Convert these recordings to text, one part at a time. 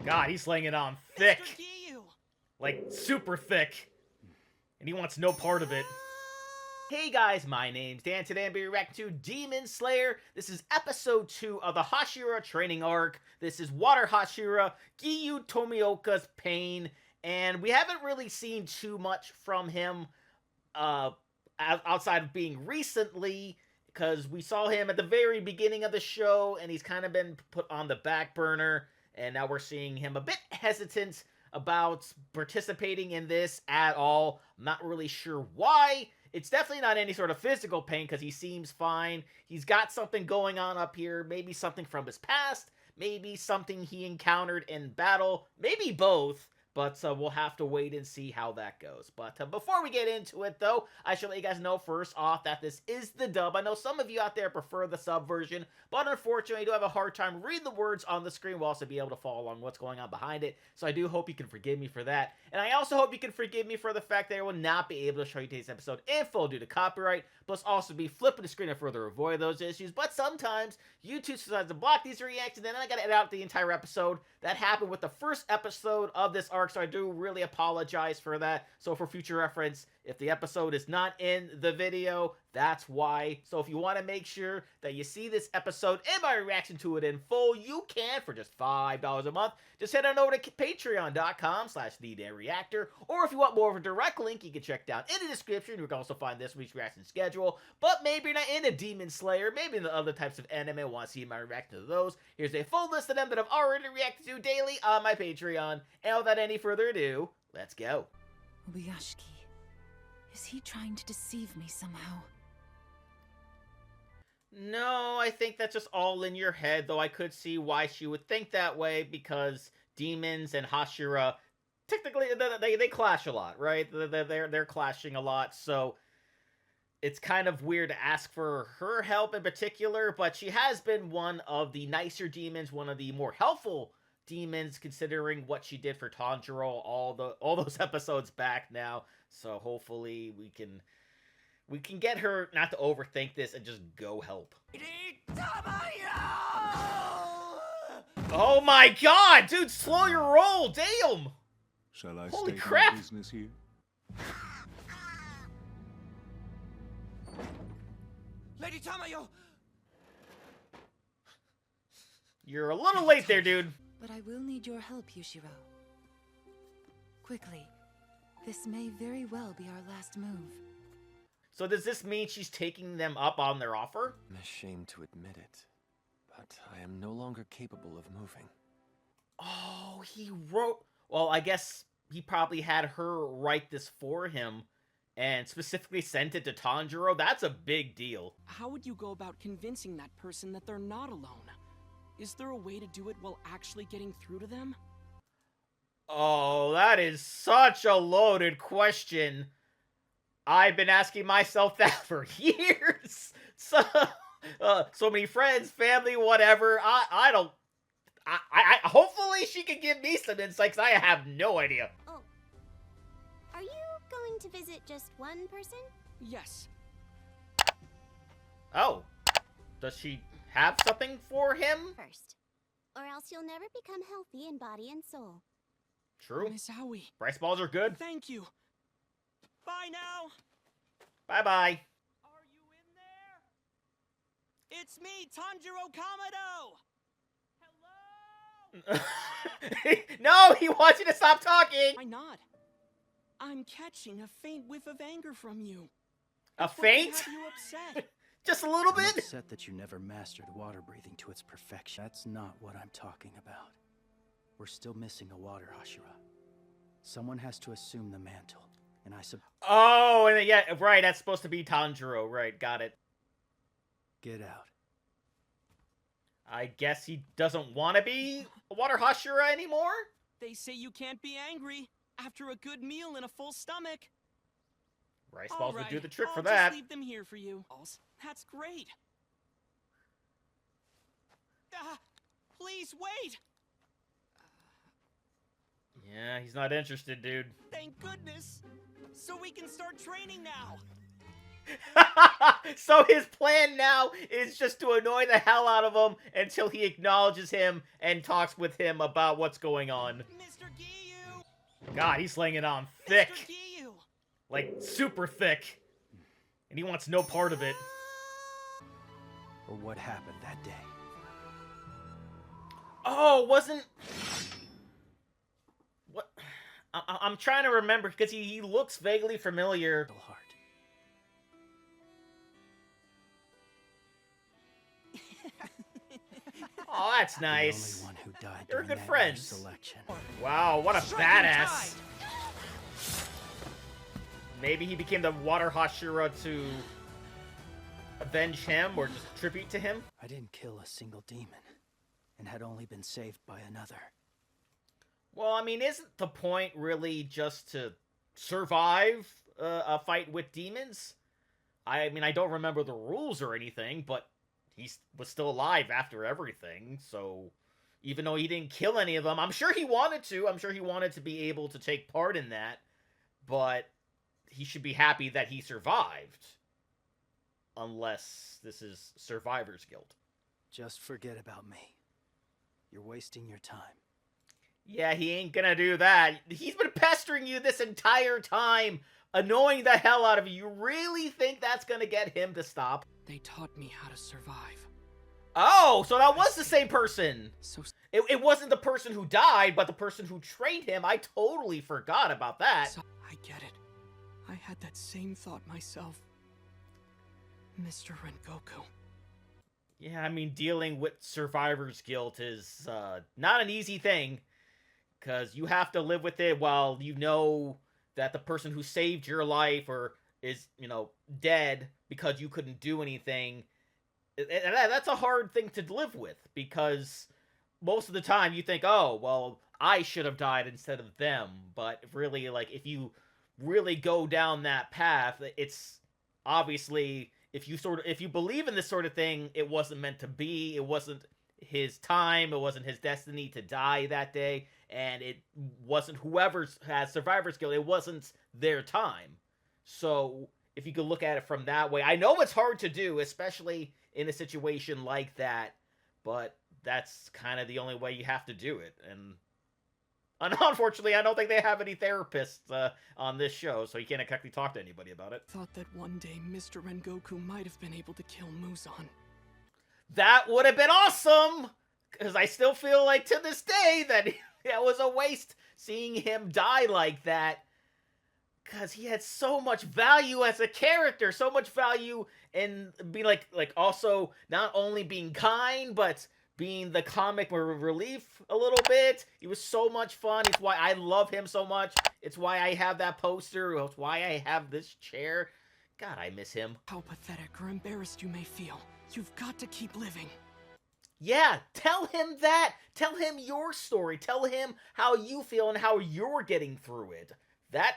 God, he's laying it on thick. Mr. Giyu. Like, super thick. And he wants no part of it. Hey guys, my name's Dan. Today I'm reacting to Demon Slayer. This is episode 2 of the Hashira training arc. This is Water Hashira, Giyu Tomioka's pain. And we haven't really seen too much from him outside of being recently, because we saw him at the very beginning of the show, and he's kind of been put on the back burner. And now we're seeing him a bit hesitant about participating in this at all. I'm not really sure why. It's definitely not any sort of physical pain, because he seems fine. He's got something going on up here. Maybe something from his past. Maybe something he encountered in battle. Maybe both. But we'll have to wait and see how that goes. But before we get into it, though, I should let you guys know first off that this is the dub. I know some of you out there prefer the sub version, but unfortunately, I do have a hard time reading the words on the screen. We'll also be able to follow along what's going on behind it. So I do hope you can forgive me for that. And I also hope you can forgive me for the fact that I will not be able to show you today's episode in full due to copyright, plus also be flipping the screen to further avoid those issues. But sometimes YouTube decides to block these reactions, and then I gotta edit out the entire episode. That happened with the first episode of this arc, so I do really apologize for that. So for future reference, if the episode is not in the video, that's why. So if you want to make sure that you see this episode and my reaction to it in full, you can for just $5 a month. Just head on over to patreon.com/TheDanReactor. Or if you want more of a direct link, you can check down in the description. You can also find this week's reaction schedule. But maybe you're not into Demon Slayer, maybe in the other types of anime, want to see my reaction to those. Here's a full list of them that I've already reacted to daily on my Patreon. And without any further ado, let's go. Obuyashiki. Is he trying to deceive me somehow? No, I think that's just all in your head, though I could see why she would think that way, because demons and Hashira, technically, they clash a lot, right? They're clashing a lot, so it's kind of weird to ask for her help in particular, but she has been one of the nicer demons, one of the more helpful demons, considering what she did for Tanjiro all those episodes back now. So hopefully we can get her not to overthink this and just go help. Oh my god, dude, slow your roll, damn! Shall I Holy state crap. my business here? Lady Tamayo! You're a little late there, dude. But I will need your help, Yushiro. Quickly. This may very well be our last move. So does this mean she's taking them up on their offer? I'm ashamed to admit it, but I am no longer capable of moving. Oh, he wrote... Well, I guess he probably had her write this for him and specifically sent it to Tanjiro. That's a big deal. How would you go about convincing that person that they're not alone? Is there a way to do it while actually getting through to them? Oh, that is such a loaded question. I've been asking myself that for years. So many friends, family, whatever. I don't... hopefully she can give me some insights. I have no idea. Oh. Are you going to visit just one person? Yes. Oh. Does she have something for him? First. Or else you'll never become healthy in body and soul. True. Miss Aoi. Rice balls are good. Thank you. Bye now. Bye-bye. Are you in there? It's me, Tanjiro Kamado. Hello? No, he wants you to stop talking. Why not? I'm catching a faint whiff of anger from you. A What could have faint? you upset? Just a little I'm bit? upset that you never mastered water breathing to its perfection. That's not what I'm talking about. We're still missing a water Hashira. Someone has to assume the mantle, and Oh, and yeah, right, that's supposed to be Tanjiro. Right, got it. Get out. I guess he doesn't want to be a water Hashira anymore? They say you can't be angry after a good meal and a full stomach. Rice balls would do Alright, the trick for I'll that. just leave them here for you. That's great. Please wait. Yeah, he's not interested, dude. Thank goodness. So we can start training now. So his plan now is just to annoy the hell out of him until he acknowledges him and talks with him about what's going on. Mr. Giyu! God, he's laying it on thick. Mr. Giyu! Like, super thick. And he wants no part of it. Or what happened that day. Oh, wasn't... What? I'm trying to remember, because he looks vaguely familiar. Heart. Oh, that's nice. The only one who died They're during good that friends. Selection. Wow, what a Striking badass. tide. Maybe he became the water Hashira to avenge him or just tribute to him. I didn't kill a single demon, and had only been saved by another. Well, I mean, isn't the point really just to survive a fight with demons? I mean, I don't remember the rules or anything, but he was still alive after everything, so even though he didn't kill any of them, I'm sure he wanted to. I'm sure he wanted to be able to take part in that, but he should be happy that he survived. Unless this is survivor's guilt. Just forget about me. You're wasting your time. Yeah, he ain't gonna do that. He's been pestering you this entire time, annoying the hell out of you. You really think that's gonna get him to stop? They taught me how to survive. Oh, so that was the same person. So It wasn't the person who died, but the person who trained him. I totally forgot about that. I get it. I had that same thought myself. Mr. Rengoku. Yeah, I mean, dealing with survivor's guilt is not an easy thing. Because you have to live with it while you know that the person who saved your life or is, dead because you couldn't do anything. And that's a hard thing to live with. Because most of the time you think, oh, well, I should have died instead of them. But really, like, if you really go down that path, it's obviously... If you believe in this sort of thing, it wasn't meant to be. It wasn't his time. It wasn't his destiny to die that day. And it wasn't whoever has survivor's guilt. It wasn't their time. So if you could look at it from that way, I know it's hard to do, especially in a situation like that. But that's kind of the only way you have to do it. And unfortunately, I don't think they have any therapists on this show, so you can't exactly talk to anybody about it. Thought that one day Mr. Rengoku might have been able to kill Muzan. That would have been awesome! Because I still feel like to this day that that was a waste seeing him die like that. Because he had so much value as a character, so much value in being like also not only being kind, but being the comic relief a little bit. He was so much fun. It's why I love him so much. It's why I have that poster. It's why I have this chair. God, I miss him. How pathetic or embarrassed you may feel, you've got to keep living. Yeah, tell him that. Tell him your story. Tell him how you feel and how you're getting through it. That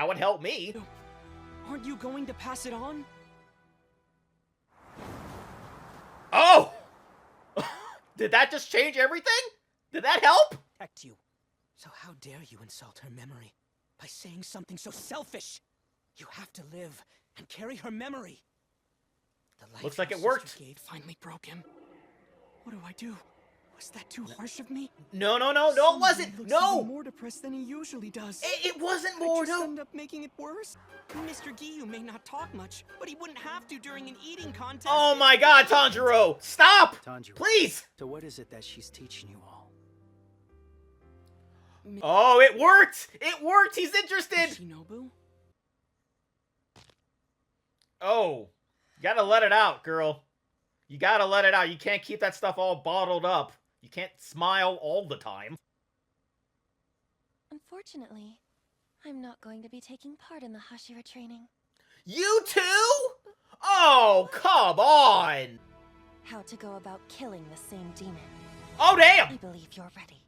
would help me. Aren't you going to pass it on? Oh! Did that just change everything? Did that help? Protect you. So how dare you insult her memory by saying something so selfish? You have to live and carry her memory. The life Looks like your it worked. sister gave finally broke him. What do I do? Was that too harsh of me? No, it Someone wasn't. looks No! even more depressed than he usually does. It wasn't I more, just no. end up making it worse. Mr. Giyu may not talk much, but he wouldn't have to during an eating contest. Oh my god, Tanjiro! Stop! Tanjiro. Please! So what is it that she's teaching you all? Oh, it worked! It worked! He's interested! Shinobu? Oh, you gotta let it out, girl. You gotta let it out. You can't keep that stuff all bottled up. You can't smile all the time. Unfortunately, I'm not going to be taking part in the Hashira training. You too? Oh, come on! How to go about killing the same demon. Oh, I damn! believe you're ready.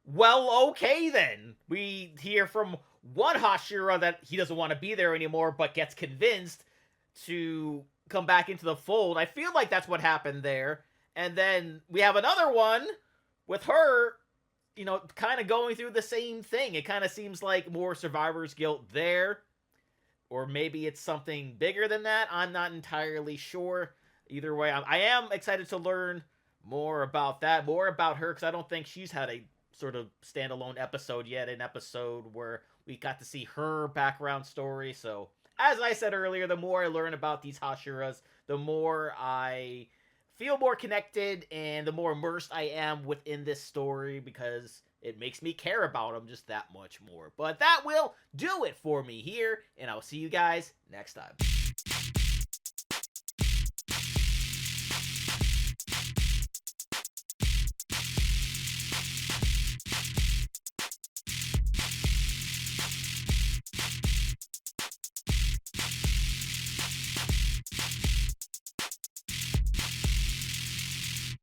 Well, okay then. We hear from one Hashira that he doesn't want to be there anymore, but gets convinced to come back into the fold. I feel like that's what happened there. And then we have another one with her, kind of going through the same thing. It kind of seems like more survivor's guilt there. or maybe it's something bigger than that. I'm not entirely sure. Either way, I am excited to learn more about that, more about her, because I don't think she's had a sort of standalone episode yet, an episode where we got to see her background story. So, as I said earlier, the more I learn about these Hashiras, the more I feel more connected and the more immersed I am within this story, because it makes me care about them just that much more. But that will do it for me here, and I'll see you guys next time.